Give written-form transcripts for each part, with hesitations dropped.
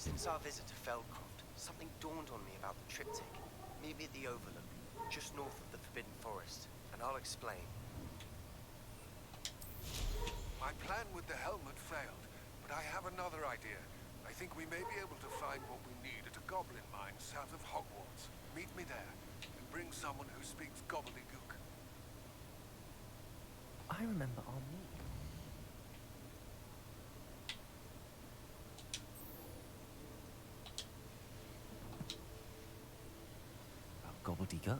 Since our visit to Feldcroft, something dawned on me about the triptych. Meet me at the Overlook, just north of the Forbidden Forest, and I'll explain. My plan with the helmet failed, but I have another idea. I think we may be able to find what we need at a goblin mine south of Hogwarts. Meet me there, and bring someone who speaks gobbledygook. I remember our meeting. Gobbledygook?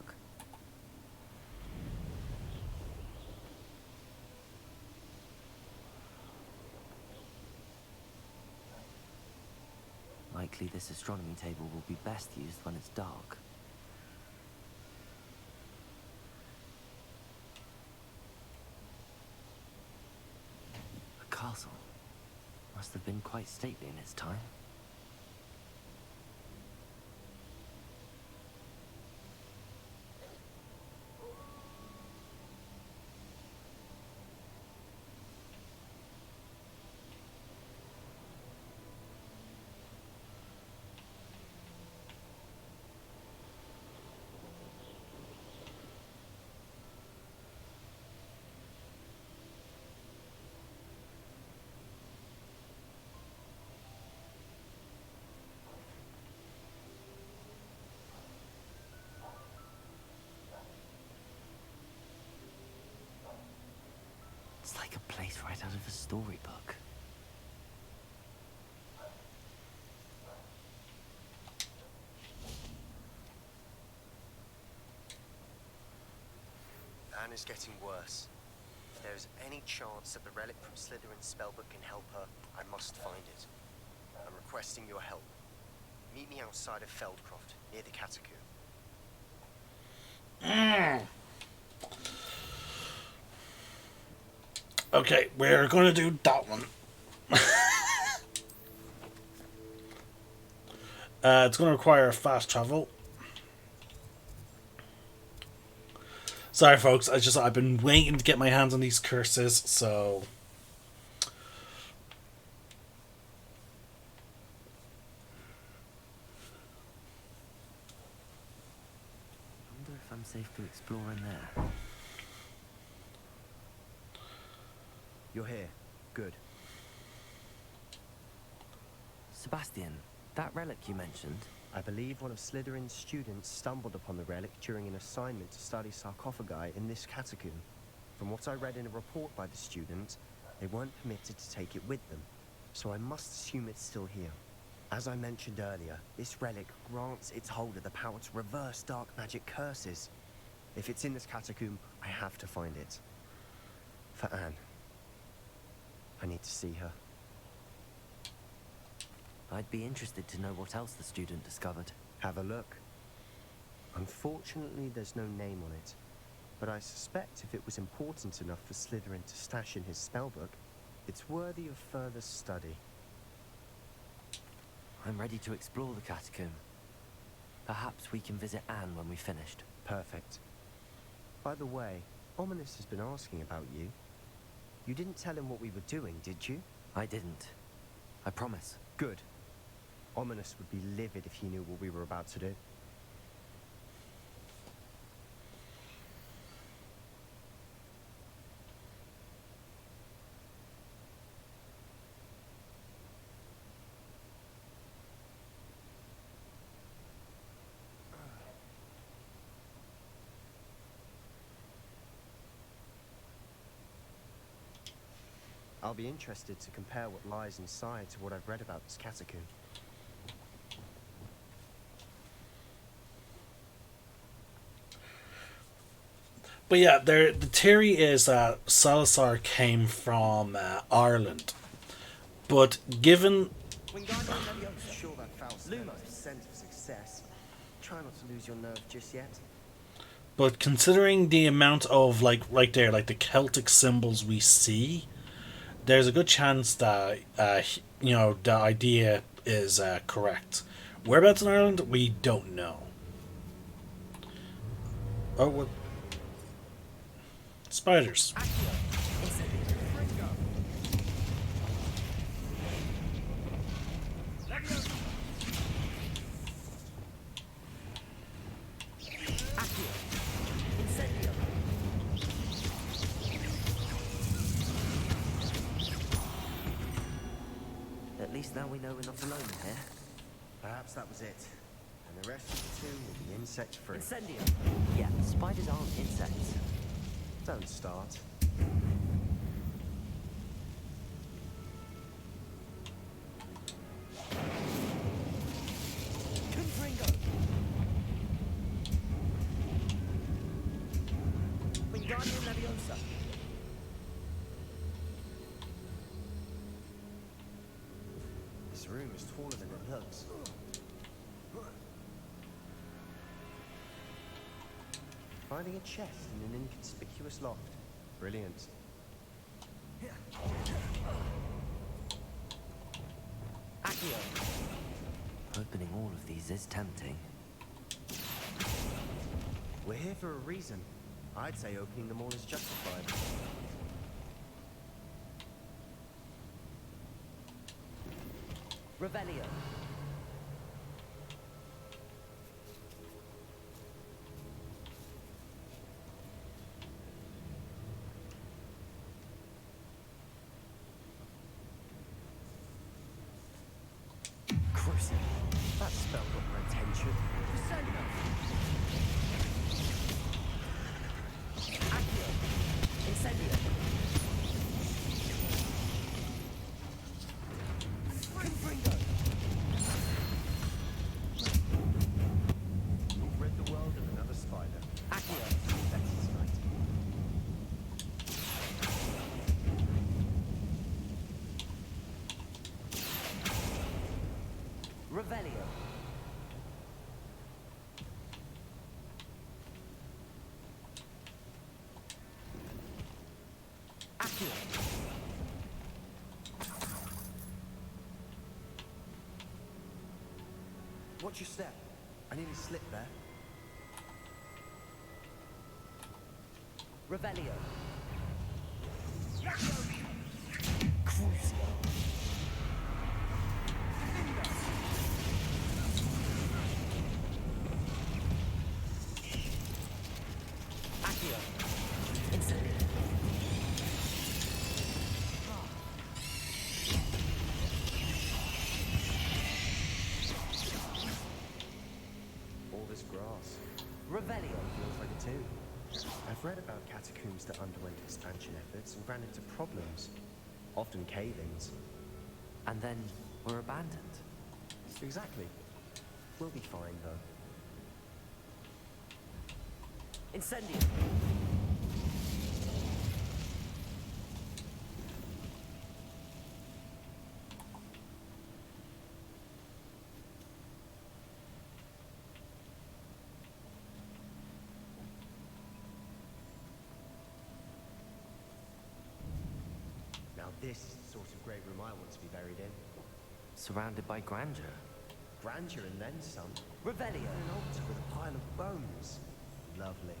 Likely this astronomy table will be best used when it's dark. A castle. Must have been quite stately in its time. It's like a place right out of a storybook. Anne is getting worse. If there is any chance that the relic from Slytherin's spellbook can help her, I must find it. I'm requesting your help. Meet me outside of Feldcroft, near the catacomb. Okay, we're going to do that one. It's going to require fast travel. Sorry, folks. I've been waiting to get my hands on these curses, so. I wonder if I'm safe to explore in there. You're here. Good. Sebastian, that relic you mentioned. I believe one of Slytherin's students stumbled upon the relic during an assignment to study sarcophagi in this catacomb. From what I read in a report by the student, they weren't permitted to take it with them, so I must assume it's still here. As I mentioned earlier, this relic grants its holder the power to reverse dark magic curses. If it's in this catacomb, I have to find it. For Anne. I need to see her. I'd be interested to know what else the student discovered. Have a look. Unfortunately, there's no name on it, but I suspect if it was important enough for Slytherin to stash in his spellbook, it's worthy of further study. I'm ready to explore the catacomb. Perhaps we can visit Anne when we've finished. Perfect. By the way, Ominous has been asking about you. You didn't tell him what we were doing, did you? I didn't. I promise. Good. Ominous would be livid if he knew what we were about to do. I'll be interested to compare what lies inside to what I've read about this catacomb. But yeah, the theory is that Salazar came from Ireland. But given... Sure that Faust 100% of success. Try not to lose your nerve just yet. But considering the amount of, like, right there, like the Celtic symbols we see, there's a good chance that, you know, the idea is correct. Whereabouts in Ireland, we don't know. Oh, what? Spiders. At least now we know we're not alone here. Perhaps that was it. And the rest of the tomb will be insect-free. Incendium! Yeah, spiders aren't insects. Don't start. Confringo! Wingardium Leviosa! This room is taller than it looks. Finding a chest in an inconspicuous loft. Brilliant. Accio! Opening all of these is tempting. We're here for a reason. I'd say opening them all is justified. Revelio! Crucible. That spell got my attention. Crescendo! Accio! Incendio! Confringo! We've rid the world of another spider. Accio! That's tonight. Revelio! Accio! Watch your step. I nearly slipped there. Revelio! Crucio! Accio! Incendio! All this grass. Revelio! Feels like a tomb. I've read about catacombs that underwent expansion efforts and ran into problems. Often cave-ins. And then we're abandoned. Exactly. We'll be fine, though. Incendio! Now this is the sort of great room I want to be buried in. Surrounded by grandeur. Grandeur and then some. Revelio! An altar with a pile of bones. Lovely.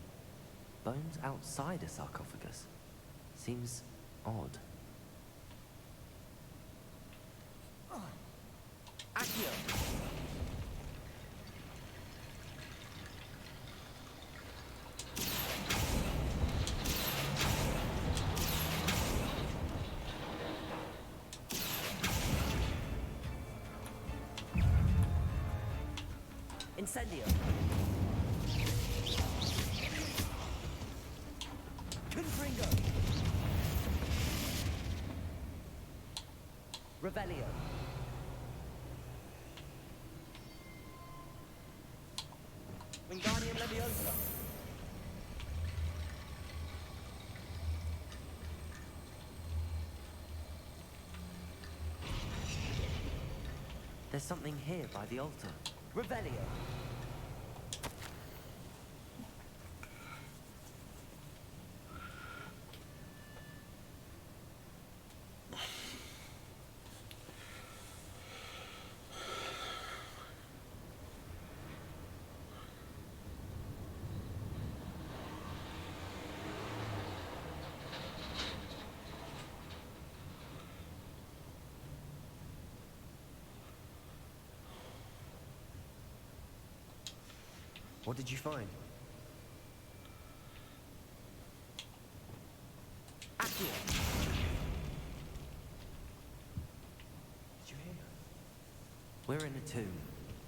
Bones outside a sarcophagus. Seems odd. Accio! Incendio! Confringo! Revelio! Wingardium Leviosa! There's something here by the altar. Revelio! What did you find? Accio! Did you hear? We're in a tomb.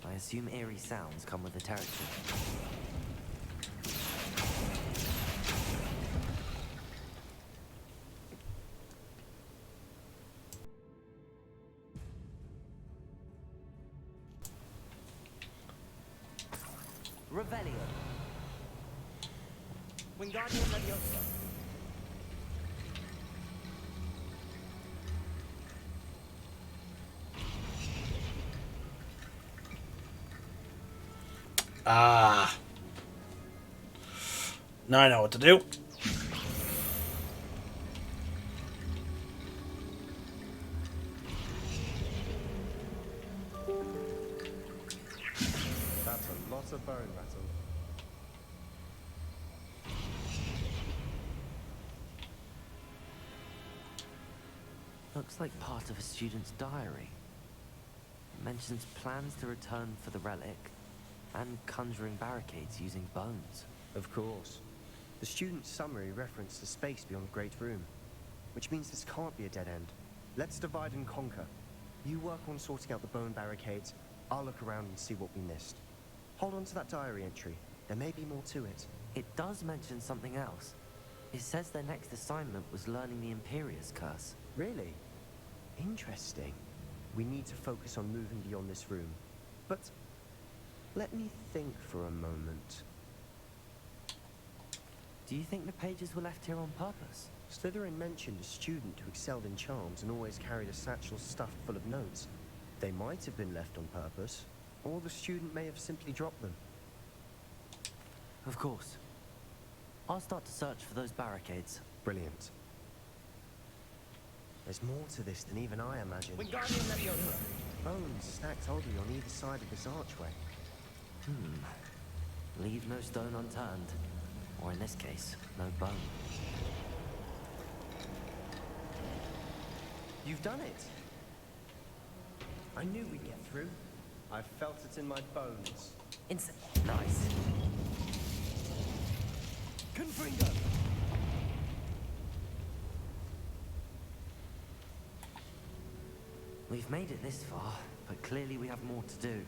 I assume eerie sounds come with the territory. Revelio. Wingardium Leviosa. Ah. Now I know what to do. That's a lot of bone rattle. Looks like part of a student's diary. It mentions plans to return for the relic and conjuring barricades using bones. Of course. The student's summary referenced a space beyond the Great Room, which means this can't be a dead end. Let's divide and conquer. You work on sorting out the bone barricades. I'll look around and see what we missed. Hold on to that diary entry. There may be more to it. It does mention something else. It says their next assignment was learning the Imperius curse. Really? Interesting. We need to focus on moving beyond this room. But let me think for a moment. Do you think the pages were left here on purpose? Slytherin mentioned a student who excelled in charms and always carried a satchel stuffed full of notes. They might have been left on purpose, or the student may have simply dropped them. Of course. I'll start to search for those barricades. Brilliant. There's more to this than even I imagined. Wingardium Leviosa. Bones stacked oddly on either side of this archway. Leave no stone unturned. Or in this case, no bone. You've done it! I knew we'd get through. I felt it in my bones. Nice. Confringo! We've made it this far, but clearly we have more to do.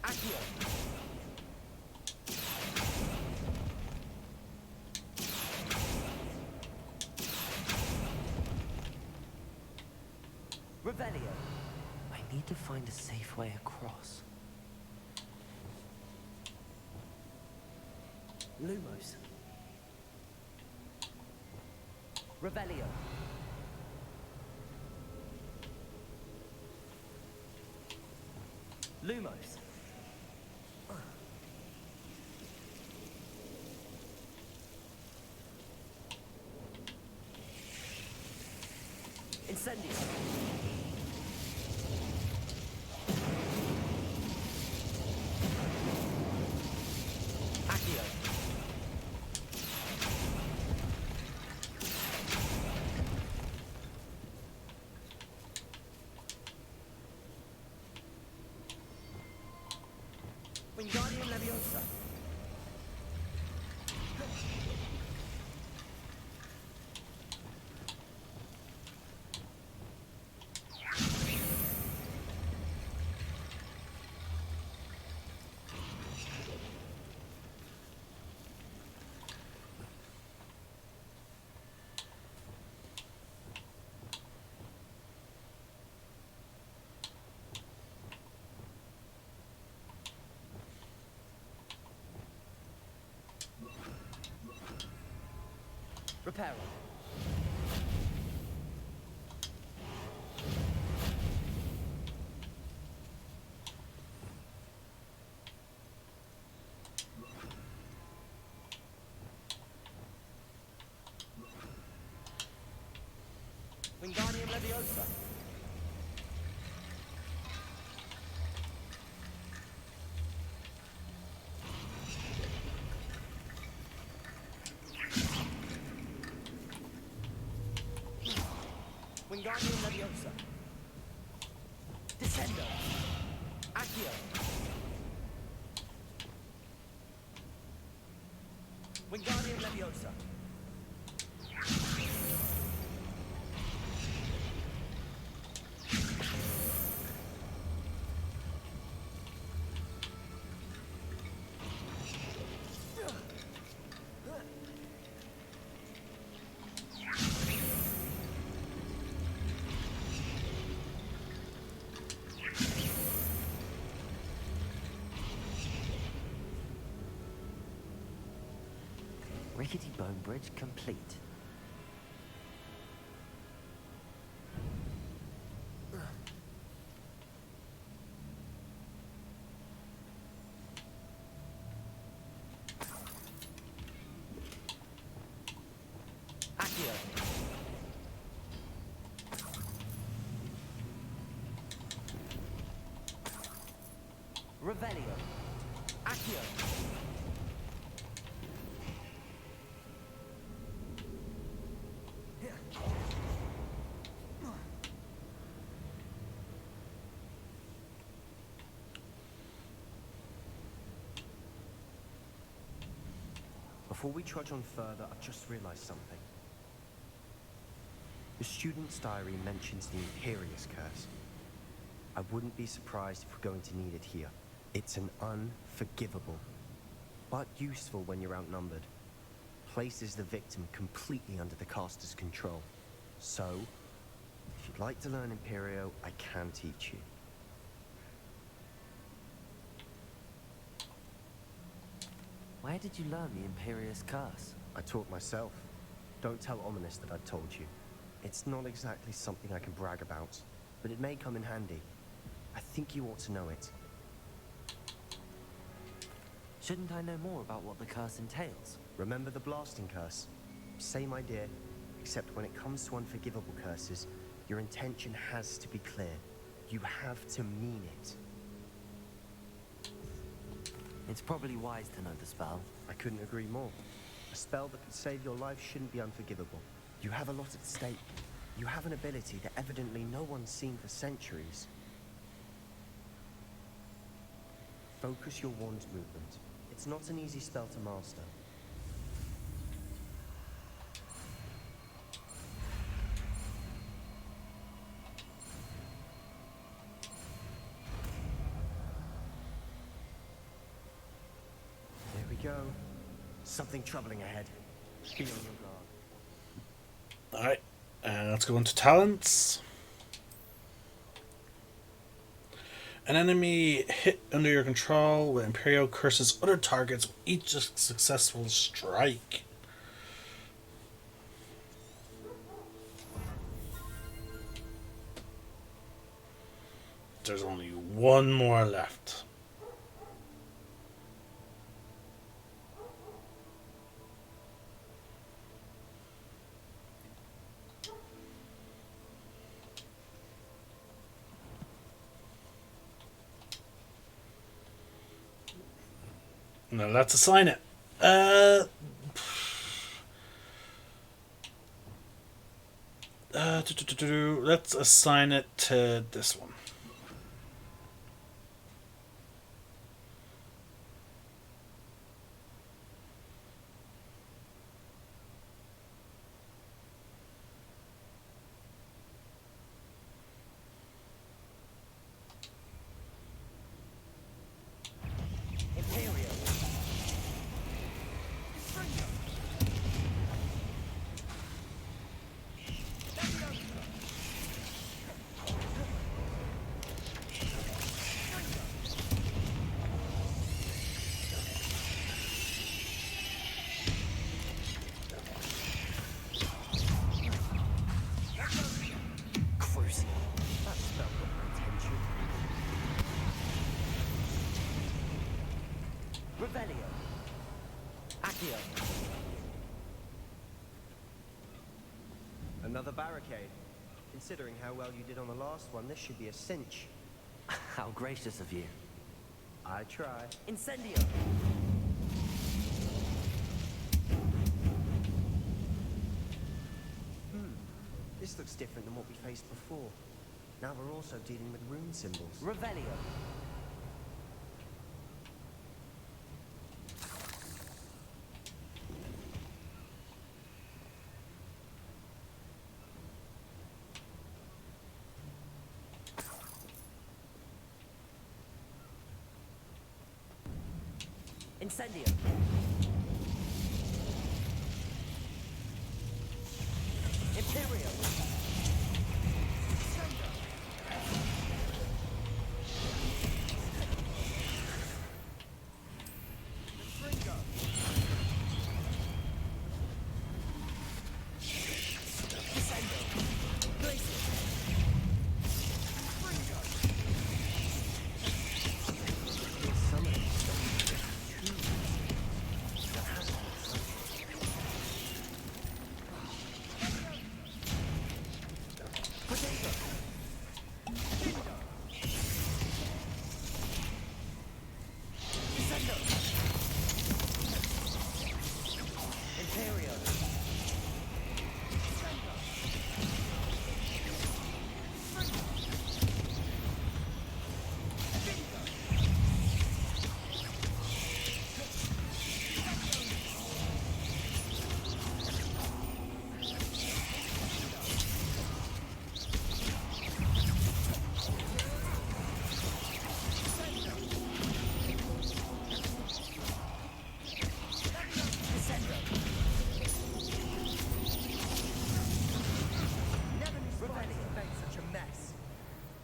Accio! Revelio. I need to find a safe way across. Lumos. Revelio. Lumos. Incendio. Accio. Wingardium Leviosa. Reparo. Wingardium Leviosa. Wingardium Leviosa. Descendo. Accio. Wingardium Leviosa. Rickety bone bridge complete. Accio. Revelio. Accio. Before we trudge on further, I've just realized something. The student's diary mentions the Imperious Curse. I wouldn't be surprised if we're going to need it here. It's an unforgivable, but useful when you're outnumbered. Places the victim completely under the caster's control. So, if you'd like to learn Imperio, I can teach you. Where did you learn the Imperious Curse? I taught myself. Don't tell Ominous that I've told you. It's not exactly something I can brag about, but it may come in handy. I think you ought to know it. Shouldn't I know more about what the curse entails? Remember the blasting curse? Same idea, except when it comes to unforgivable curses, your intention has to be clear. You have to mean it. It's probably wise to know the spell. I couldn't agree more. A spell that could save your life shouldn't be unforgivable. You have a lot at stake. You have an ability that evidently no one's seen for centuries. Focus your wand movement. It's not an easy spell to master. There we go. Something troubling ahead. Be on your guard. Alright, let's go into talents. An enemy hit under your control with Imperial curses other targets with each successful strike. There's only one more left. Now let's assign it. Let's assign it to this one. Revelio. Accio. Another barricade. Considering how well you did on the last one, this should be a cinch. How gracious of you. I try. Incendio. This looks different than what we faced before. Now we're also dealing with rune symbols. Revelio. Incendio. Imperio.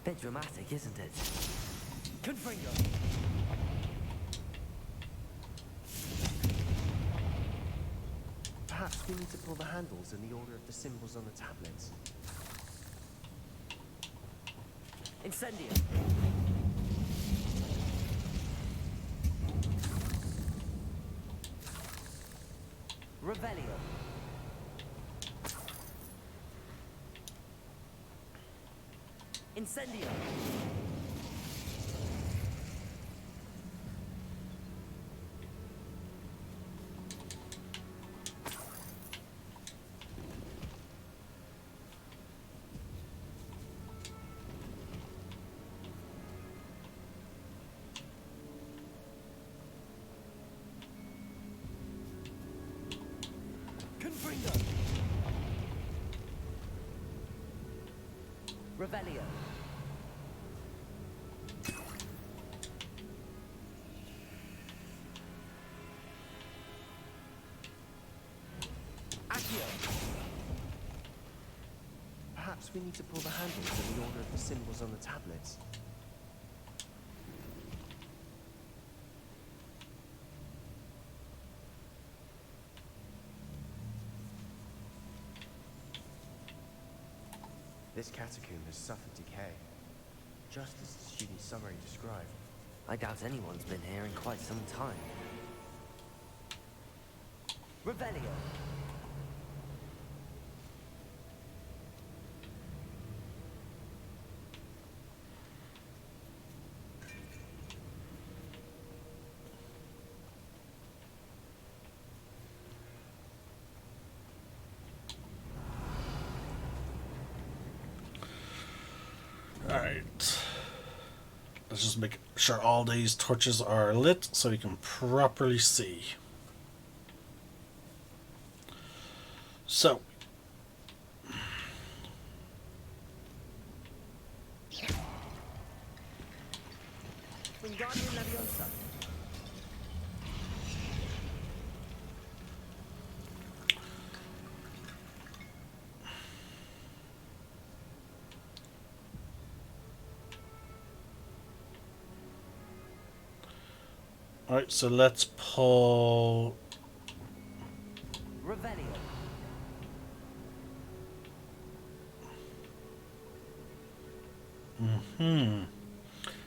Bit dramatic, isn't it? Confringo. Perhaps we need to pull the handles in the order of the symbols on the tablets. Incendio. Revelio. Incendio. Confringo. Revelio. Perhaps we need to pull the handles in the order of the symbols on the tablets. This catacomb has suffered decay, just as the student's summary described. I doubt anyone's been here in quite some time. Revelio. Alright. Let's just make sure all these torches are lit so we can properly see. So. Wingardium Leviosa. Alright, so let's pull... Revelio.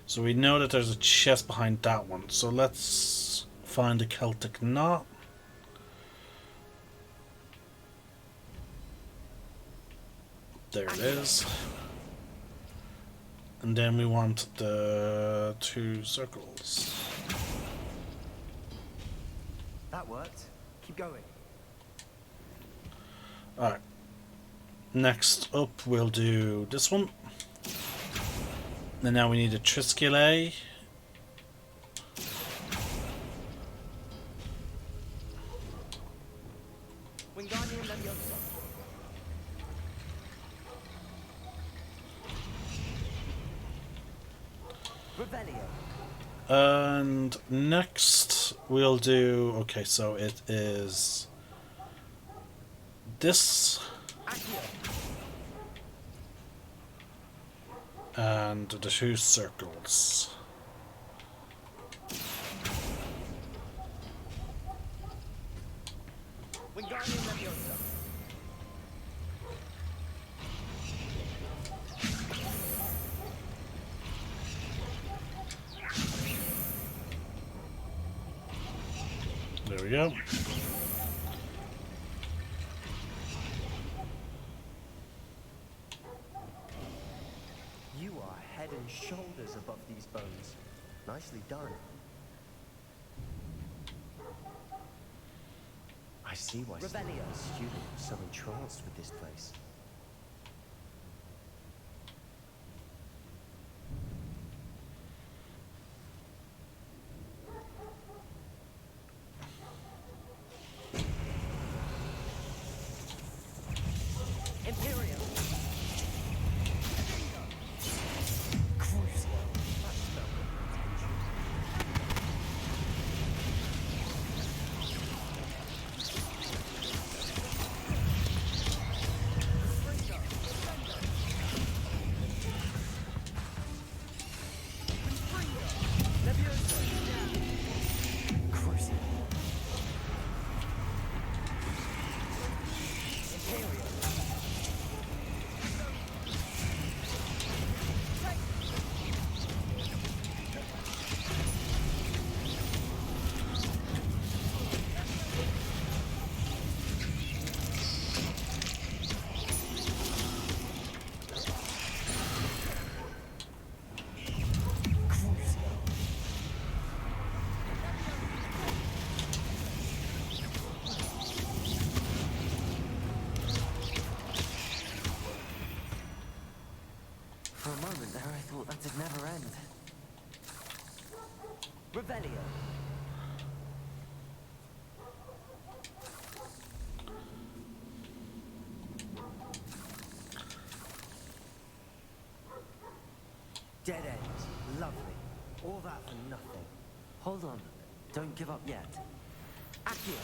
So we know that there's a chest behind that one. So let's find a Celtic knot. There it is. And then we want the 2 circles. That worked. Keep going. Alright. Next up we'll do this one. And now we need a Triscale. Wingardium Leviosa. Revelio. And next we'll do. Okay, so it is this and the two circles. There we go. You are head and shoulders above these bones. Nicely done. I see why Revelio. students are so entranced with this place. Imperium. For a moment there, I thought that'd never end. Revelio. Dead end. Lovely. All that for nothing. Hold on. Don't give up yet. Accio.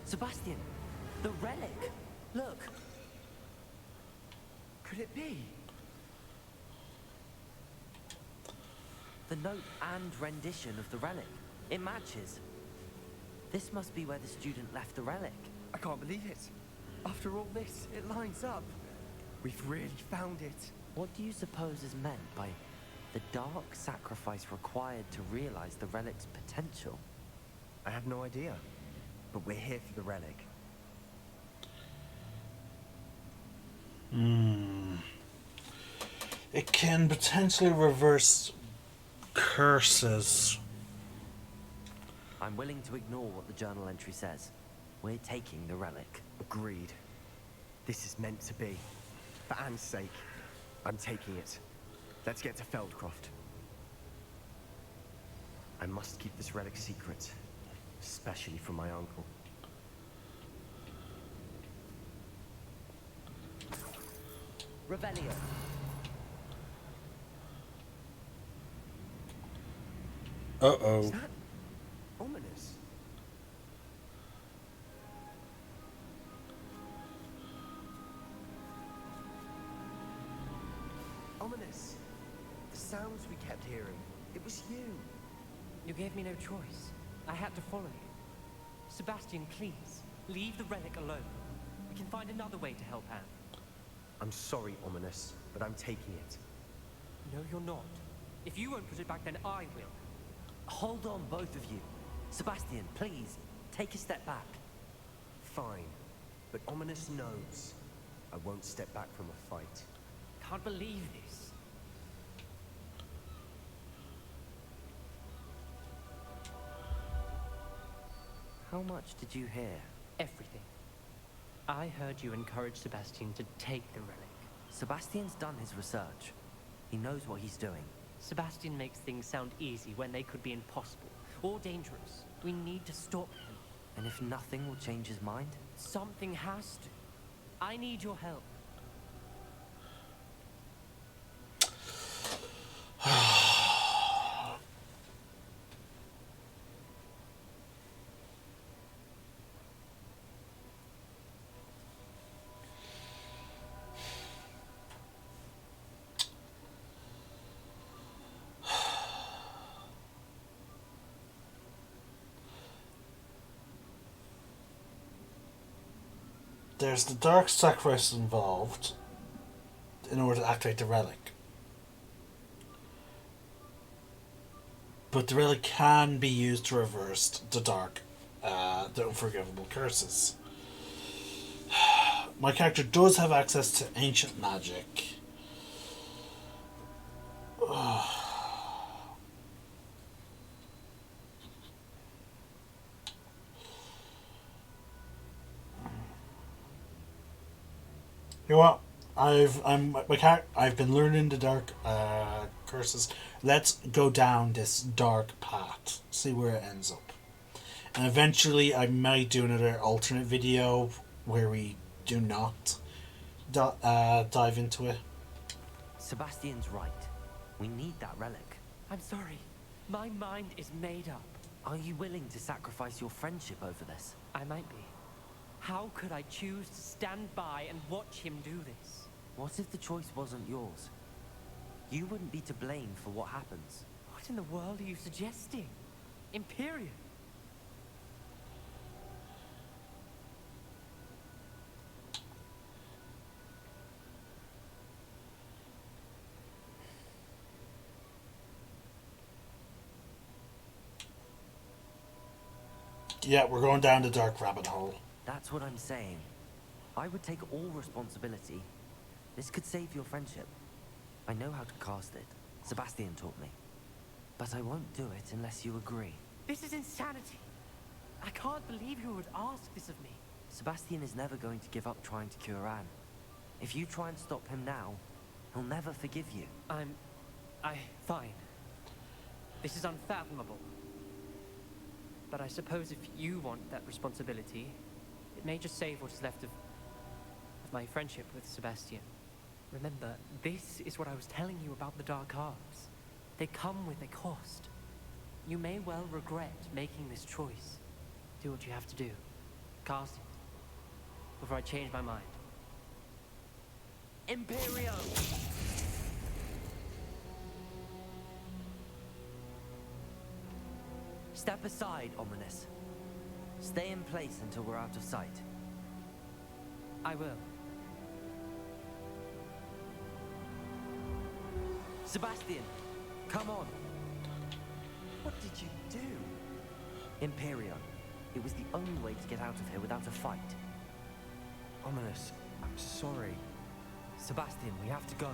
Sebastian, the relic. Look. Could it be? The note and rendition of the relic. It matches. This must be where the student left the relic. I can't believe it. After all this, it lines up. We've really found it. What do you suppose is meant by the dark sacrifice required to realize the relic's potential? I have no idea. But we're here for the relic. It can potentially reverse curses. I'm willing to ignore what the journal entry says. We're taking the relic. Agreed. This is meant to be. For Anne's sake, I'm taking it. Let's get to Feldcroft. I must keep this relic secret, especially from my uncle. Revelio. Uh-oh. Is that ominous? Ominous. The sounds we kept hearing. It was you. You gave me no choice. I had to follow you. Sebastian, please, leave the relic alone. We can find another way to help Anne. I'm sorry, Ominous, but I'm taking it. No, you're not. If you won't put it back, then I will. Hold on, both of you. Sebastian, please, take a step back. Fine. But Ominous knows I won't step back from a fight. Can't believe this. How much did you hear? Everything. I heard you encourage Sebastian to take the relic. Sebastian's done his research. He knows what he's doing. Sebastian makes things sound easy when they could be impossible or dangerous. We need to stop him. And if nothing will change his mind? Something has to. I need your help. There's the dark sacrifice involved in order to activate the relic. But the relic can be used to reverse the unforgivable curses. My character does have access to ancient magic. You know what? I've been learning the dark curses. Let's go down this dark path. See where it ends up. And eventually I might do another alternate video where we do not dive into it. Sebastian's right. We need that relic. I'm sorry. My mind is made up. Are you willing to sacrifice your friendship over this? I might be. How could I choose to stand by and watch him do this? What if the choice wasn't yours? You wouldn't be to blame for what happens. What in the world are you suggesting? Imperium? Yeah, we're going down the dark rabbit hole. That's what I'm saying. I would take all responsibility. This could save your friendship. I know how to cast it. Sebastian taught me. But I won't do it unless you agree. This is insanity. I can't believe you would ask this of me. Sebastian is never going to give up trying to cure Anne. If you try and stop him now, he'll never forgive you. Fine. This is unfathomable. But I suppose if you want that responsibility, it may just save what's left of my friendship with Sebastian. Remember, this is what I was telling you about the dark arts. They come with a cost. You may well regret making this choice. Do what you have to do. Cast it. Before I change my mind. Imperio! Step aside, Ominous. Stay in place until we're out of sight. I will. Sebastian, come on. What did you do? Imperion. It was the only way to get out of here without a fight. Ominous, I'm sorry. Sebastian, we have to go.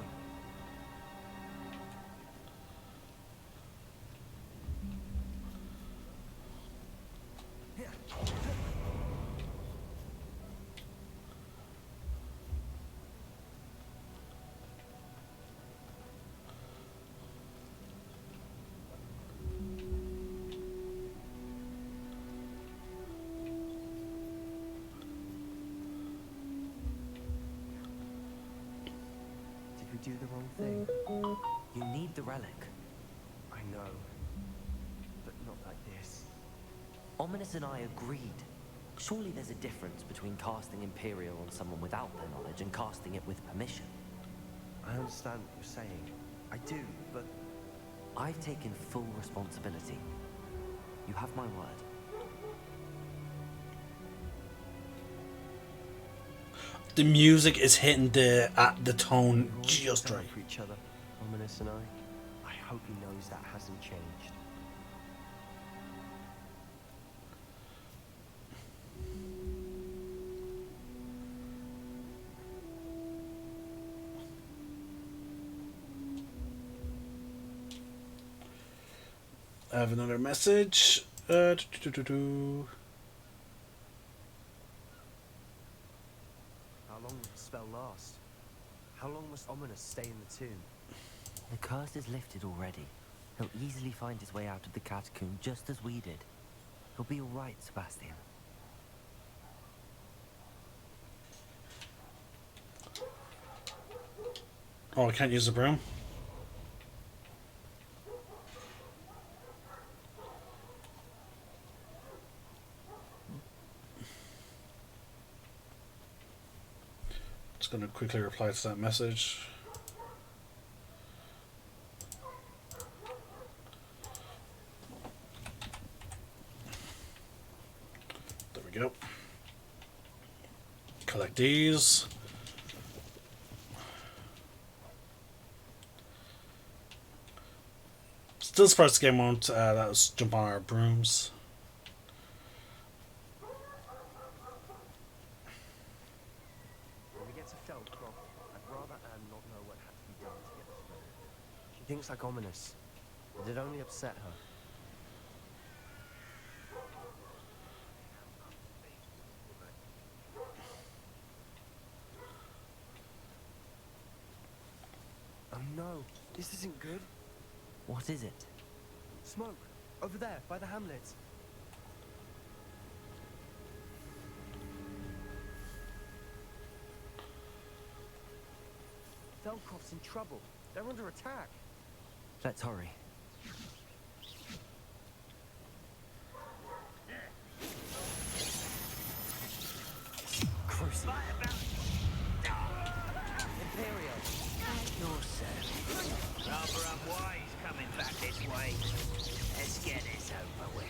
Did we do the wrong thing? You need the relic. I know. But not like this. Ominous and I agreed. Surely there's a difference between casting Imperial on someone without their knowledge and casting it with permission. I understand what you're saying. I do, but... I've taken full responsibility. You have my word. The music is hitting the tone We've always just done right. for each other, Ominous and I. I hope he knows that hasn't changed. I have another message. How long must Ominous stay in the tomb? The curse is lifted already. He'll easily find his way out of the catacomb just as we did. He'll be all right, Sebastian. Oh, I can't use the broom? Just going to quickly reply to that message. There we go. Collect these. Still surprised the game won't let us jump on our brooms. When we get to Feldcroft, I'd rather Anne not know what had to be done to get us ready. She thinks like Ominous, and it only upset her. Oh no, this isn't good. What is it? Smoke, over there, by the hamlet. Feldcroft's in trouble. They're under attack. Let's hurry. Crucible. Rather unwise coming back this way. Let's get this over with.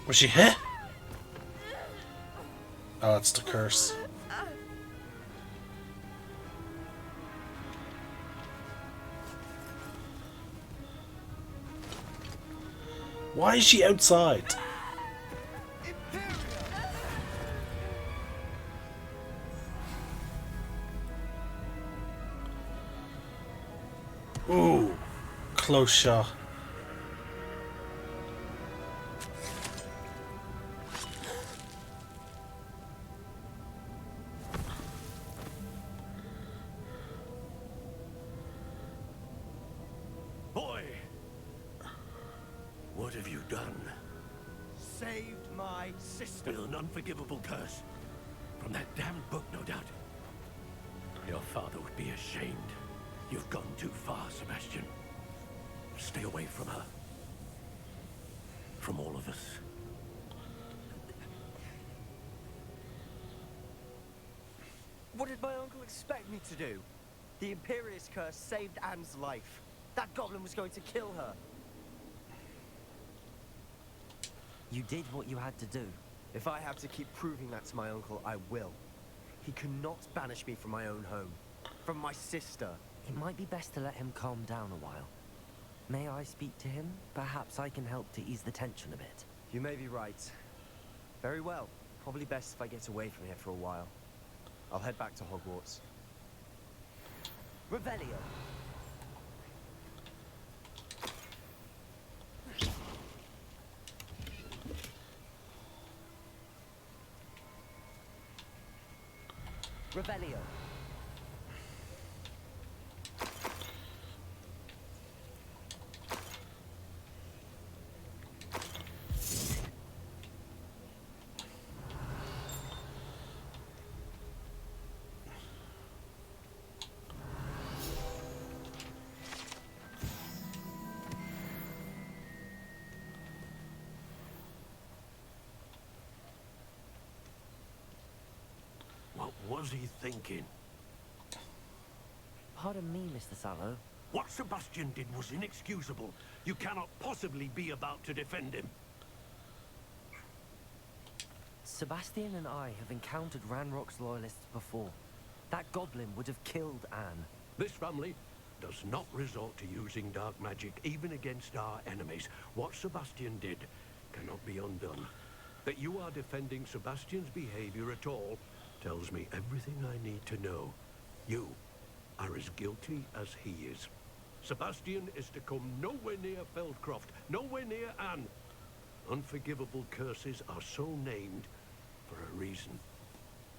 Was she hit? Oh, it's the curse. Why is she outside? Ooh, close shot. Boy! What have you done? Saved my sister. With an unforgivable curse. From that damned book, no doubt. Your father would be ashamed. You've gone too far, Sebastian. Stay away from her. From all of us. What did my uncle expect me to do? The Imperious curse saved Anne's life. That goblin was going to kill her. You did what you had to do. If I have to keep proving that to my uncle, I will. He cannot banish me from my own home. From my sister. It might be best to let him calm down a while. May I speak to him? Perhaps I can help to ease the tension a bit. You may be right. Very well. Probably best if I get away from here for a while. I'll head back to Hogwarts. Revelio. Revelio. What was he thinking? Pardon me, Mr. Sallow. What Sebastian did was inexcusable. You cannot possibly be about to defend him. Sebastian and I have encountered Ranrock's loyalists before. That goblin would have killed Anne. This family does not resort to using dark magic, even against our enemies. What Sebastian did cannot be undone. That you are defending Sebastian's behavior at all tells me everything I need to know. You are as guilty as he is. Sebastian is to come nowhere near Feldcroft, nowhere near Anne. Unforgivable curses are so named for a reason.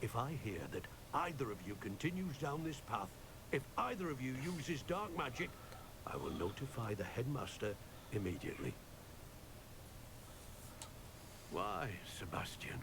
If I hear that either of you continues down this path, if either of you uses dark magic, I will notify the headmaster immediately. Why, Sebastian?